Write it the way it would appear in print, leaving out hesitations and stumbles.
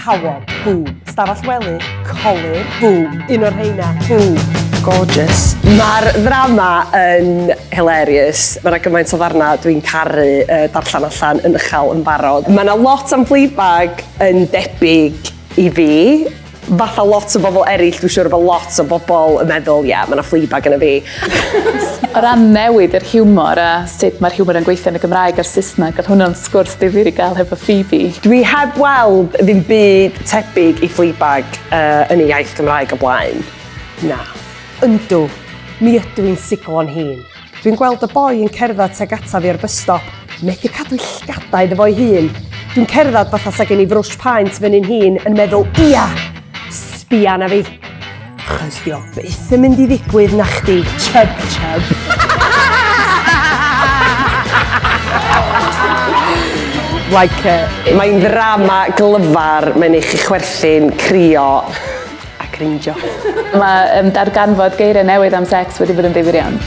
cawod, boom. Stafell wely, colir, boom. Un o'r rheina, boom. Gorgeous. Mae'r ddrama yn hilarious. Mae yna gymaint o ddarna dwi'n caru darllen allan yn uchel yn barod. Mae yna lot am Fleabag yn debyg i fi. Fatha lot o bobl eraill, dwi'n siŵr bod lot o bobl yn meddwl, ie, mae yna Fleabag yn y fi. O ran newid yr hiwmor a sut mae'r hiwmor yn gweithio yn y Gymraeg a'r Saesneg, oedd hwnna'n sgwrs difyr i gael hefo Phoebe. Dwi heb weld ddim byd tebyg i Fleabag yn y iaith Gymraeg o blaen. Na. Yndw, mi ydw i'n siglo yn hun. Dwi'n gweld y boi yn cerdded tuag ata fi ar bus stop, methu cadw llgadau iddo fo'i hun. Dwi'n cerdded fatha sa gen i frwsh paent fyny'n hun yn meddwl, ia, sbia na fi. Chos di o byth yn mynd i ddigwydd na chdi, chub chub. Mae'n ddrama glyfar, mae'n eich chwerthin, crio a crinjo. Mae darganfod geiriau newydd am sex wedi bod yn ddifyr iawn.